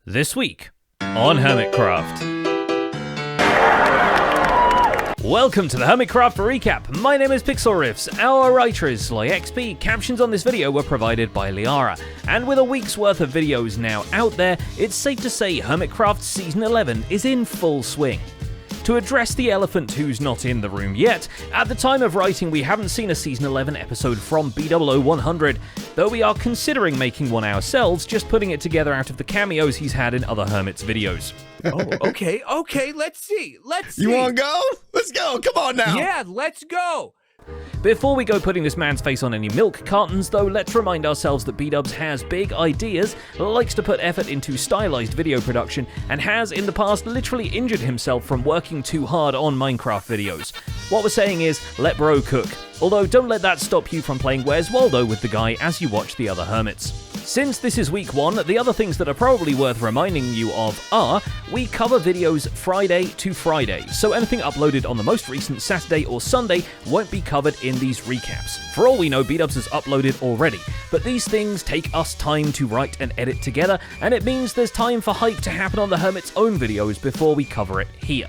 This week on Hermitcraft. Welcome to the Hermitcraft recap. My name is Pixel Riffs. Our writer is SlyXP. Captions on this video were provided by Liara. And with a week's worth of videos now out there, it's safe to say Hermitcraft Season 11 is in full swing. To address the elephant who's not in the room yet, at the time of writing we haven't seen a Season 11 episode from B00-100, though we are considering making one ourselves, just putting it together out of the cameos he's had in other Hermit's videos. Oh, okay, let's see. You want to go? Let's go, come on now. Yeah, let's go. Before we go putting this man's face on any milk cartons, though, let's remind ourselves that B-Dubs has big ideas, likes to put effort into stylized video production, and has in the past literally injured himself from working too hard on Minecraft videos. What we're saying is, let bro cook. Although don't let that stop you from playing Where's Waldo with the guy as you watch the other Hermits. Since this is week one, the other things that are probably worth reminding you of are, we cover videos Friday to Friday, so anything uploaded on the most recent Saturday or Sunday won't be covered in these recaps. For all we know, B-Dubs has uploaded already, but these things take us time to write and edit together, and it means there's time for hype to happen on the Hermit's own videos before we cover it here.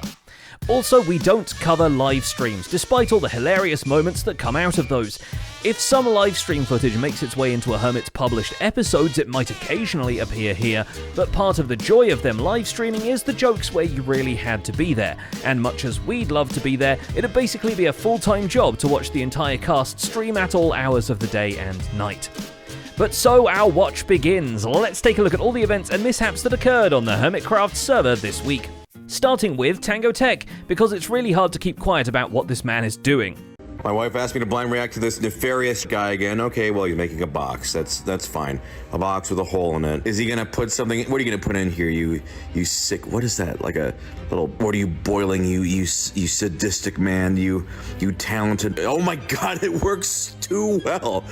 Also, we don't cover live streams, despite all the hilarious moments that come out of those. If some live stream footage makes its way into a Hermit's published episodes, it might occasionally appear here, but part of the joy of them live streaming is the jokes where you really had to be there, and much as we'd love to be there, it'd basically be a full-time job to watch the entire cast stream at all hours of the day and night. But so our watch begins. Let's take a look at all the events and mishaps that occurred on the Hermitcraft server this week. Starting with Tango Tech, because it's really hard to keep quiet about what this man is doing. My wife asked me to blind react to this nefarious guy again. Okay, well, you're making a box. That's fine. A box with a hole in it. Is he gonna put something? What are you gonna put in here? You sick? What is that? Like a little? What are you boiling? You sadistic man. You talented. Oh my God! It works too well.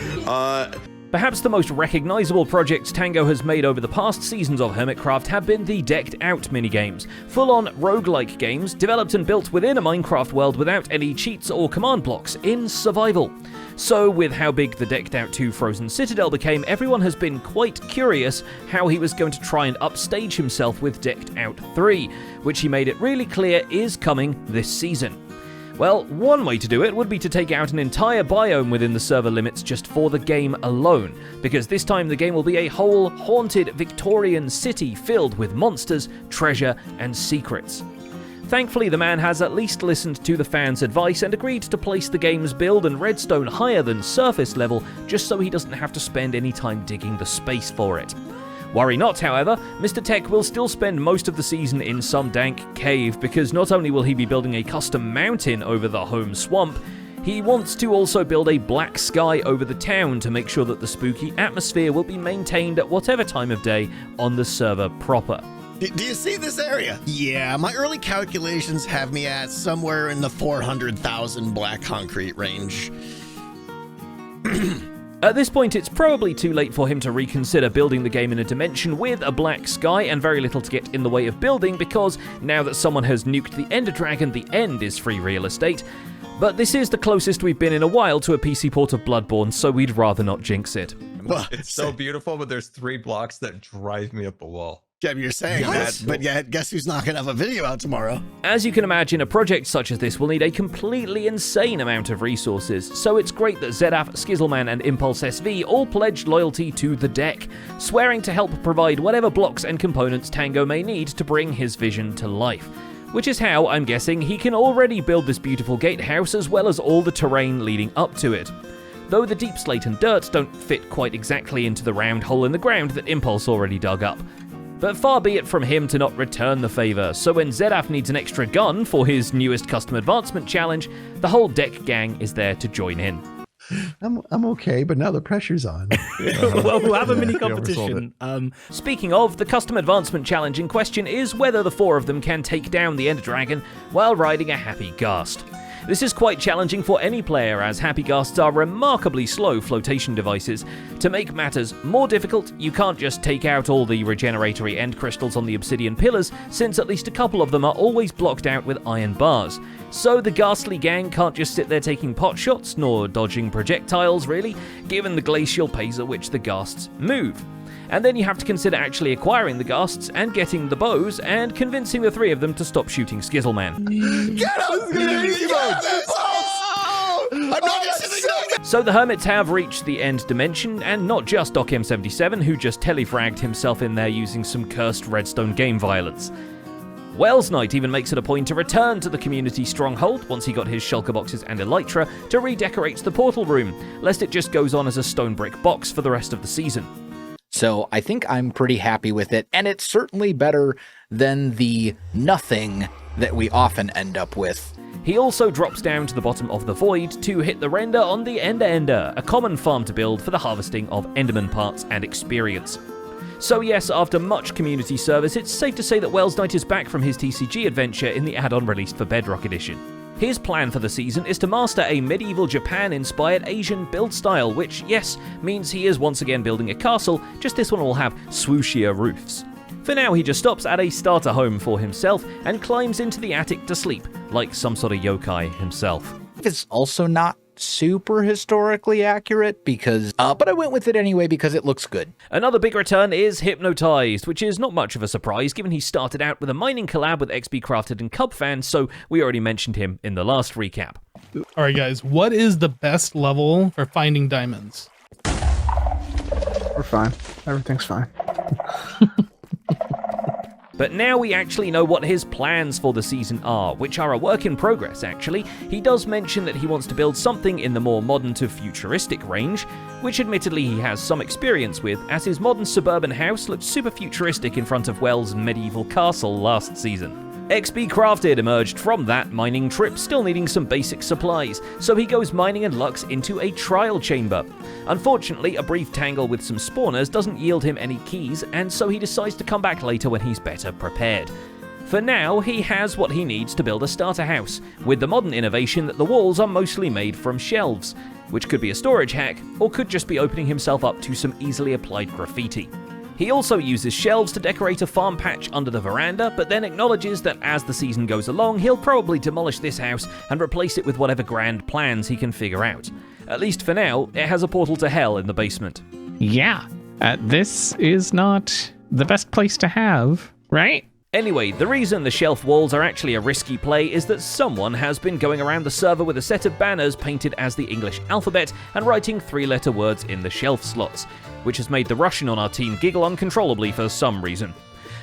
Perhaps the most recognizable projects Tango has made over the past seasons of Hermitcraft have been the Decked Out minigames, full-on roguelike games developed and built within a Minecraft world without any cheats or command blocks, in survival. So, with how big the Decked Out 2 Frozen Citadel became, everyone has been quite curious how he was going to try and upstage himself with Decked Out 3, which he made it really clear is coming this season. Well, one way to do it would be to take out an entire biome within the server limits just for the game alone, because this time the game will be a whole haunted Victorian city filled with monsters, treasure, and secrets. Thankfully, the man has at least listened to the fans' advice and agreed to place the game's build and redstone higher than surface level, just so he doesn't have to spend any time digging the space for it. Worry not, however, Mr. Tech will still spend most of the season in some dank cave, because not only will he be building a custom mountain over the home swamp, he wants to also build a black sky over the town to make sure that the spooky atmosphere will be maintained at whatever time of day on the server proper. Do you see this area? Yeah, my early calculations have me at somewhere in the 400,000 black concrete range. At this point, it's probably too late for him to reconsider building the game in a dimension with a black sky and very little to get in the way of building, because now that someone has nuked the Ender Dragon, the end is free real estate. But this is the closest we've been in a while to a PC port of Bloodborne, so we'd rather not jinx it. Well, It's so beautiful, but there's 3 blocks that drive me up the wall. yeah, you're saying that, but yet guess who's not going to have a video out tomorrow? As you can imagine, a project such as this will need a completely insane amount of resources, so it's great that Zedaf, Skizzleman, and Impulse SV all pledged loyalty to the deck, swearing to help provide whatever blocks and components Tango may need to bring his vision to life. Which is how, I'm guessing, he can already build this beautiful gatehouse as well as all the terrain leading up to it. Though the deep slate and dirt don't fit quite exactly into the round hole in the ground that Impulse already dug up. But far be it from him to not return the favour, so when Zedaf needs an extra gun for his newest custom advancement challenge, the whole deck gang is there to join in. I'm okay, but now the pressure's on. Well, we'll have a mini competition. Speaking of, the custom advancement challenge in question is whether the 4 of them can take down the Ender Dragon while riding a Happy Ghast. This is quite challenging for any player, as Happy Ghasts are remarkably slow flotation devices. To make matters more difficult, you can't just take out all the regeneratory end crystals on the obsidian pillars, since at least a couple of them are always blocked out with iron bars. So the ghastly gang can't just sit there taking pot shots, nor dodging projectiles really, given the glacial pace at which the ghasts move. And then you have to consider actually acquiring the ghasts and getting the bows and convincing the 3 of them to stop shooting Skizzleman. Get So the Hermits have reached the end dimension, and not just Doc M77, who just telefragged himself in there using some cursed redstone game violence. Wells Knight even makes it a point to return to the community stronghold once he got his shulker boxes and elytra to redecorate the portal room, lest it just goes on as a stone brick box for the rest of the season. So I think I'm pretty happy with it, and it's certainly better than the nothing that we often end up with. He also drops down to the bottom of the void to hit the render on the Ender, a common farm to build for the harvesting of Enderman parts and experience. So yes, after much community service, it's safe to say that Wells Knight is back from his TCG adventure in the add-on released for Bedrock Edition. His plan for the season is to master a medieval Japan-inspired Asian build style, which, yes, means he is once again building a castle, just this one will have swooshier roofs. For now, he just stops at a starter home for himself and climbs into the attic to sleep, like some sort of yokai himself. It's also not super historically accurate because, but I went with it anyway because it looks good. Another big return is Hypnotized, which is not much of a surprise given he started out with a mining collab with XB Crafted and Cubfan, so we already mentioned him in the last recap. All right, guys, what is the best level for finding diamonds? We're fine. Everything's fine. But now we actually know what his plans for the season are, which are a work in progress actually. He does mention that he wants to build something in the more modern to futuristic range, which admittedly he has some experience with, as his modern suburban house looked super futuristic in front of Wells' medieval castle last season. XB Crafted emerged from that mining trip, still needing some basic supplies, so he goes mining and lucks into a trial chamber. Unfortunately, a brief tangle with some spawners doesn't yield him any keys, and so he decides to come back later when he's better prepared. For now, he has what he needs to build a starter house, with the modern innovation that the walls are mostly made from shelves, which could be a storage hack, or could just be opening himself up to some easily applied graffiti. He also uses shelves to decorate a farm patch under the veranda, but then acknowledges that as the season goes along, he'll probably demolish this house and replace it with whatever grand plans he can figure out. At least for now, it has a portal to hell in the basement. Yeah, this is not the best place to have, right? Anyway, the reason the shelf walls are actually a risky play is that someone has been going around the server with a set of banners painted as the English alphabet and writing 3-letter words in the shelf slots, which has made the Russian on our team giggle uncontrollably for some reason.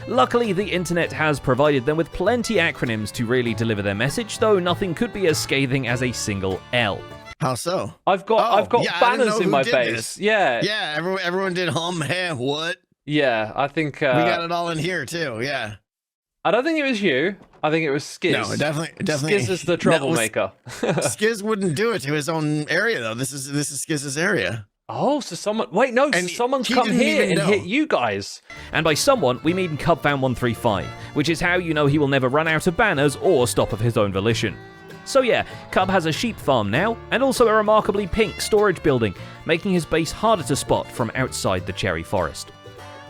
Luckily, the internet has provided them with plenty acronyms to really deliver their message, though nothing could be as scathing as a single L. How so? I've got banners in my base. This. Yeah. Yeah, everyone did what? Yeah, I think... we got it all in here, too, yeah. I don't think it was you. I think it was Skiz. No, definitely. Skiz is the troublemaker. Skiz wouldn't do it to his own area, though. This is Skiz's area. Oh, so someone... Wait, no, someone's come here and hit you guys. And by someone, we mean Cubfan135, which is how you know he will never run out of banners or stop of his own volition. So yeah, Cub has a sheep farm now, and also a remarkably pink storage building, making his base harder to spot from outside the cherry forest.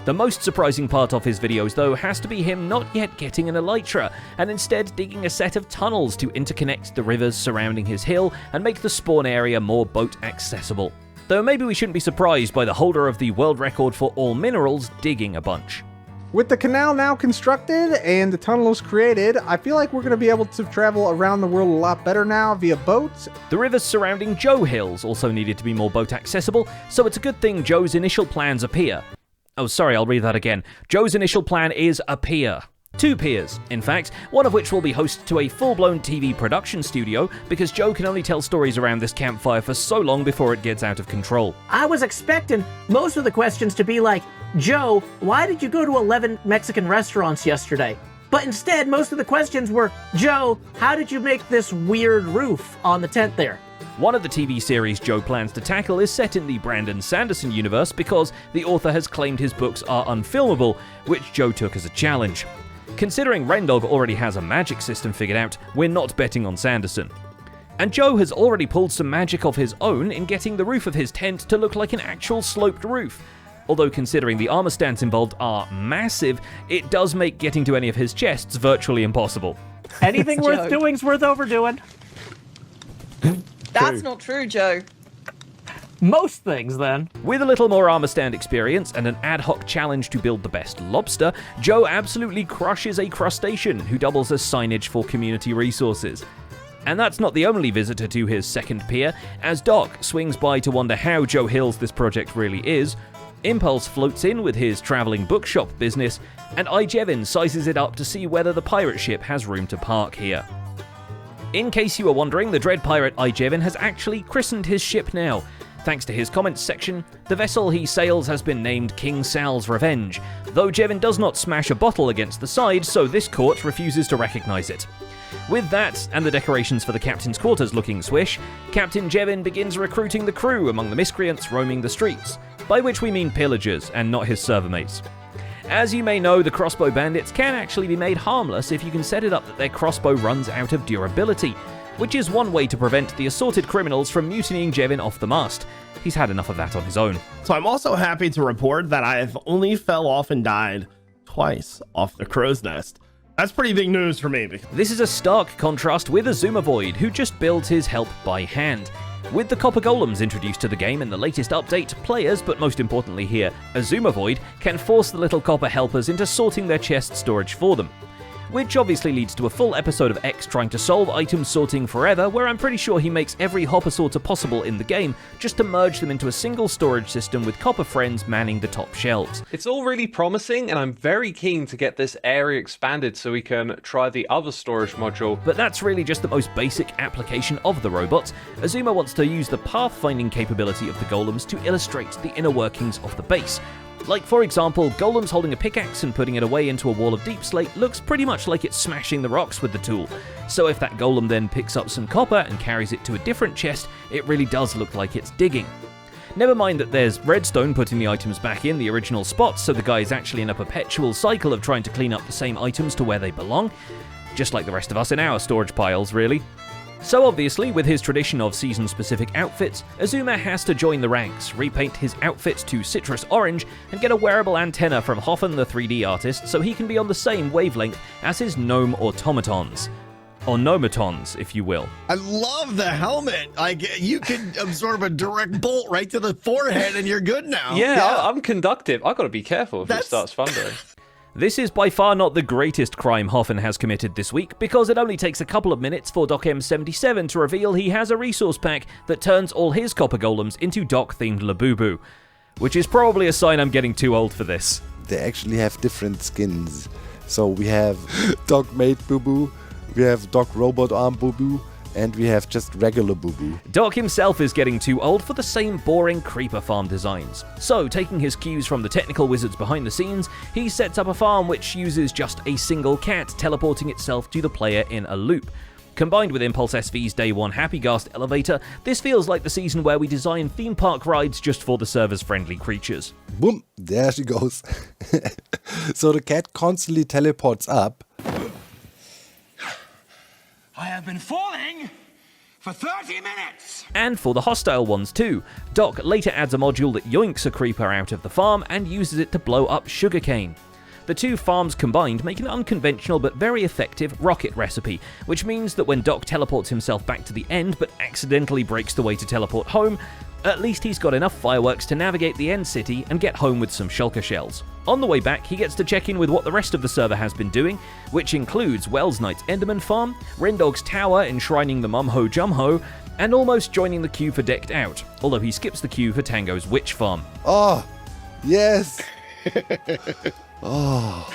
The most surprising part of his videos, though, has to be him not yet getting an elytra, and instead digging a set of tunnels to interconnect the rivers surrounding his hill and make the spawn area more boat accessible. Though maybe we shouldn't be surprised by the holder of the world record for all minerals digging a bunch. With the canal now constructed and the tunnels created, I feel like we're going to be able to travel around the world a lot better now via boats. The rivers surrounding Joe Hills also needed to be more boat accessible, so it's a good thing Joe's initial plans appear. Oh, sorry, I'll read that again. Joe's initial plan is a pier. 2 piers, in fact, one of which will be host to a full-blown TV production studio because Joe can only tell stories around this campfire for so long before it gets out of control. I was expecting most of the questions to be like, Joe, why did you go to 11 Mexican restaurants yesterday? But instead, most of the questions were, Joe, how did you make this weird roof on the tent there? One of the TV series Joe plans to tackle is set in the Brandon Sanderson universe because the author has claimed his books are unfilmable, which Joe took as a challenge. Considering Rendog already has a magic system figured out, we're not betting on Sanderson. And Joe has already pulled some magic of his own in getting the roof of his tent to look like an actual sloped roof. Although considering the armor stance involved are massive, it does make getting to any of his chests virtually impossible. Anything worth doing's worth overdoing. That's not true, Joe. Most things, then. With a little more armor stand experience and an ad hoc challenge to build the best lobster, Joe absolutely crushes a crustacean who doubles as signage for community resources. And that's not the only visitor to his second pier, as Doc swings by to wonder how Joe Hill's this project really is, Impulse floats in with his traveling bookshop business, and Ijevin sizes it up to see whether the pirate ship has room to park here. In case you were wondering, the dread pirate Ijevin has actually christened his ship now. Thanks to his comments section, the vessel he sails has been named King Sal's Revenge, though Jevin does not smash a bottle against the side, so this court refuses to recognize it. With that, and the decorations for the captain's quarters looking swish, Captain Jevin begins recruiting the crew among the miscreants roaming the streets, by which we mean pillagers and not his servermates. As you may know, the crossbow bandits can actually be made harmless if you can set it up that their crossbow runs out of durability, which is one way to prevent the assorted criminals from mutinying Jevin off the mast. He's had enough of that on his own. So I'm also happy to report that I've only fell off and died twice off the crow's nest. That's pretty big news for me. This is a stark contrast with Azuma Void, who just builds his help by hand. With the copper golems introduced to the game in the latest update, players, but most importantly here, Azuma Void, can force the little copper helpers into sorting their chest storage for them. Which obviously leads to a full episode of X trying to solve item sorting forever, where I'm pretty sure he makes every hopper sorter possible in the game just to merge them into a single storage system with copper friends manning the top shelves. It's all really promising, and I'm very keen to get this area expanded so we can try the other storage module. But that's really just the most basic application of the robots. Azuma wants to use the pathfinding capability of the golems to illustrate the inner workings of the base. Like, for example, golems holding a pickaxe and putting it away into a wall of deep slate looks pretty much like it's smashing the rocks with the tool. So if that golem then picks up some copper and carries it to a different chest, it really does look like it's digging. Never mind that there's redstone putting the items back in the original spots, so the guy is actually in a perpetual cycle of trying to clean up the same items to where they belong. Just like the rest of us in our storage piles, really. So obviously, with his tradition of season-specific outfits, Azuma has to join the ranks, repaint his outfits to citrus orange, and get a wearable antenna from Hoffen the 3D artist so he can be on the same wavelength as his gnome automatons. Or nomatons, if you will. I love the helmet. You can absorb a direct bolt right to the forehead and you're good now. Yeah. I'm conductive. I've got to be careful if it starts thundering. This is by far not the greatest crime Hoffen has committed this week, because it only takes a couple of minutes for Doc M77 to reveal he has a resource pack that turns all his copper golems into Doc-themed Labubu. Which is probably a sign I'm getting too old for this. They actually have different skins. So we have Doc Made Boo Boo, we have Doc Robot Arm Boo Boo, and we have just regular Boo Boo. Doc himself is getting too old for the same boring creeper farm designs. So, taking his cues from the technical wizards behind the scenes, he sets up a farm which uses just a single cat teleporting itself to the player in a loop. Combined with Impulse SV's Day 1 Happyghast elevator, this feels like the season where we design theme park rides just for the server's friendly creatures. Boom! There she goes. So the cat constantly teleports up. I have been falling for 30 minutes! And for the hostile ones too. Doc later adds a module that yoinks a creeper out of the farm and uses it to blow up sugarcane. The two farms combined make an unconventional but very effective rocket recipe, which means that when Doc teleports himself back to the end but accidentally breaks the way to teleport home, at least he's got enough fireworks to navigate the end city and get home with some shulker shells. On the way back, he gets to check in with what the rest of the server has been doing, which includes Wells Knight's Enderman farm, Rendog's tower enshrining the Mumho Jumho, and almost joining the queue for Decked Out, although he skips the queue for Tango's Witch farm. Oh, yes! Oh,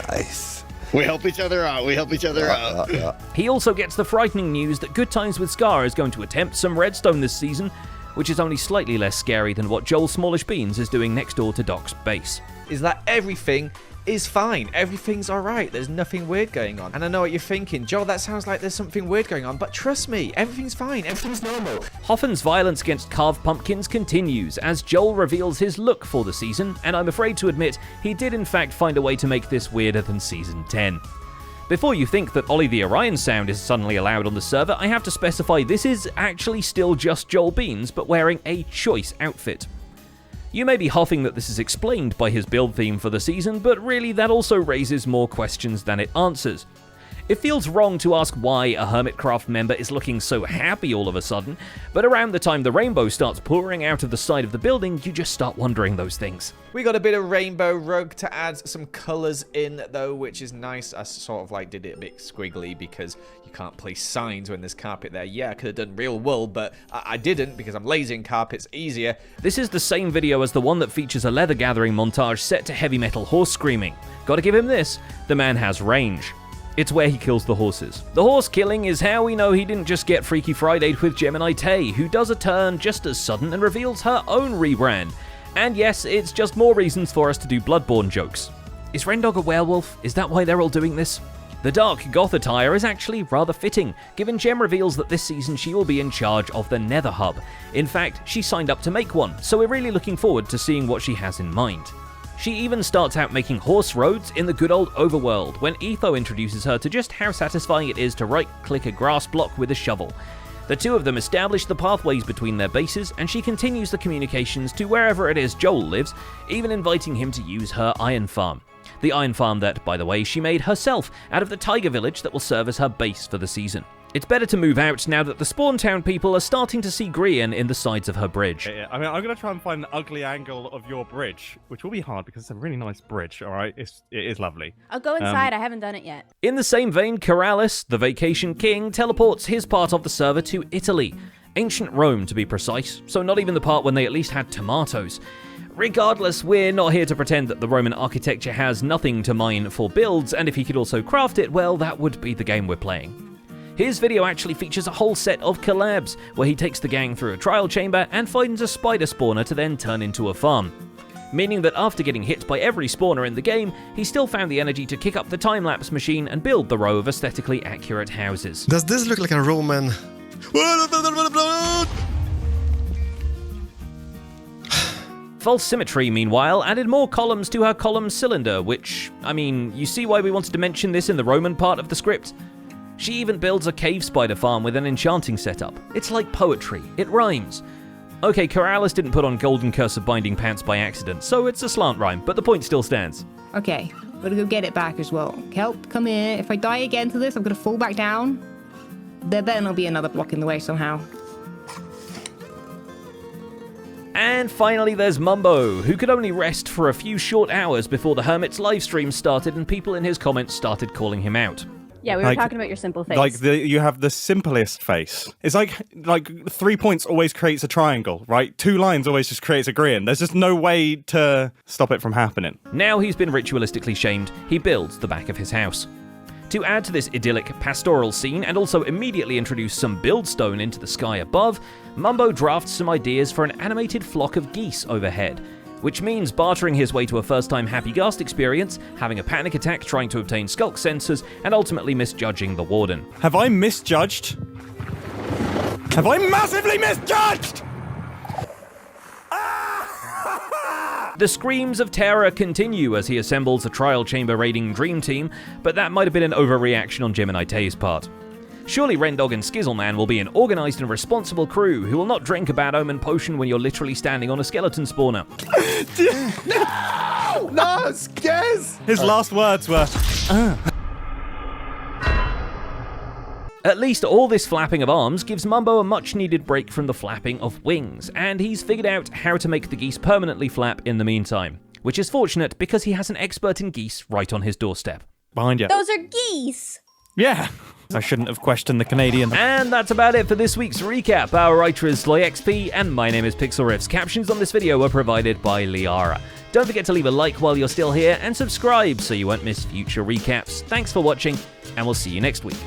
nice. We help each other out. Yeah. He also gets the frightening news that Good Times with Scar is going to attempt some redstone this season, which is only slightly less scary than what Joel Smallish Beans is doing next door to Doc's base. Is that everything is fine. Everything's alright. There's nothing weird going on. And I know what you're thinking. Joel, that sounds like there's something weird going on. But trust me, everything's fine. Everything's normal. Hoffen's violence against carved pumpkins continues as Joel reveals his look for the season, and I'm afraid to admit he did in fact find a way to make this weirder than Season 10. Before you think that Ollie the Orion sound is suddenly allowed on the server, I have to specify this is actually still just Joel Beans, but wearing a choice outfit. You may be huffing that this is explained by his build theme for the season, but really that also raises more questions than it answers. It feels wrong to ask why a Hermitcraft member is looking so happy all of a sudden, but around the time the rainbow starts pouring out of the side of the building, you just start wondering those things. We got a bit of rainbow rug to add some colours in, though, which is nice. I sort of like did it a bit squiggly because you can't place signs when there's carpet there. Yeah, I could have done real wool, but I didn't because I'm lazy and carpet's easier. This is the same video as the one that features a leather gathering montage set to heavy metal horse screaming. Gotta give him this, the man has range. It's where he kills the horses. The horse killing is how we know he didn't just get Freaky Friday'd with Gemini Tay, who does a turn just as sudden and reveals her own rebrand. And yes, it's just more reasons for us to do Bloodborne jokes. Is Rendog a werewolf? Is that why they're all doing this? The dark goth attire is actually rather fitting, given Gem reveals that this season she will be in charge of the Nether Hub. In fact, she signed up to make one, so we're really looking forward to seeing what she has in mind. She even starts out making horse roads in the good old overworld, when Etho introduces her to just how satisfying it is to right-click a grass block with a shovel. The two of them establish the pathways between their bases, and she continues the communications to wherever it is Joel lives, even inviting him to use her iron farm. The iron farm that, by the way, she made herself out of the tiger village that will serve as her base for the season. It's better to move out now that the Spawn Town people are starting to see Grian in the sides of her bridge. I mean, I'm going to try and find an ugly angle of your bridge, which will be hard because it's a really nice bridge, all right? It is lovely. I'll go inside. I haven't done it yet. In the same vein, Corrales, the Vacation King, teleports his part of the server to Italy. Ancient Rome, to be precise, so not even the part when they at least had tomatoes. Regardless, we're not here to pretend that the Roman architecture has nothing to mine for builds, and if he could also craft it, well, that would be the game we're playing. His video actually features a whole set of collabs, where he takes the gang through a trial chamber and finds a spider spawner to then turn into a farm. Meaning that after getting hit by every spawner in the game, he still found the energy to kick up the time-lapse machine and build the row of aesthetically accurate houses. Does this look like a Roman? False Symmetry, meanwhile, added more columns to her column cylinder, which, I mean, you see why we wanted to mention this in the Roman part of the script? She even builds a cave spider farm with an enchanting setup. It's like poetry. It rhymes. Okay, Corrales didn't put on Golden Curse of Binding Pants by accident, so it's a slant rhyme, but the point still stands. Okay, gotta go get it back as well. Kelp, come here. If I die again to this, I'm gonna fall back down. There better not be another block in the way somehow. And finally there's Mumbo, who could only rest for a few short hours before the Hermit's livestream started and people in his comments started calling him out. Yeah, we were talking about your simple face. Like you have the simplest face. It's like 3 points always creates a triangle, right? 2 lines always just creates a grin. There's just no way to stop it from happening. Now he's been ritualistically shamed, he builds the back of his house. To add to this idyllic pastoral scene and also immediately introduce some buildstone into the sky above, Mumbo drafts some ideas for an animated flock of geese overhead, which means bartering his way to a first-time Happy Ghast experience, having a panic attack trying to obtain skulk sensors, and ultimately misjudging the Warden. Have I misjudged? Have I massively misjudged? The screams of terror continue as he assembles a trial chamber raiding dream team, but that might have been an overreaction on Gemini Tay's part. Surely Rendog and Skizzleman will be an organised and responsible crew who will not drink a bad omen potion when you're literally standing on a skeleton spawner. No, Skizz! His last words were, At least all this flapping of arms gives Mumbo a much-needed break from the flapping of wings, and he's figured out how to make the geese permanently flap in the meantime, which is fortunate because he has an expert in geese right on his doorstep. Behind you. Those are geese! Yeah! I shouldn't have questioned the Canadian. And that's about it for this week's recap. Our writer is LoyXP, and my name is Pixel Riffs. Captions on this video were provided by Liara. Don't forget to leave a like while you're still here, and subscribe so you won't miss future recaps. Thanks for watching, and we'll see you next week.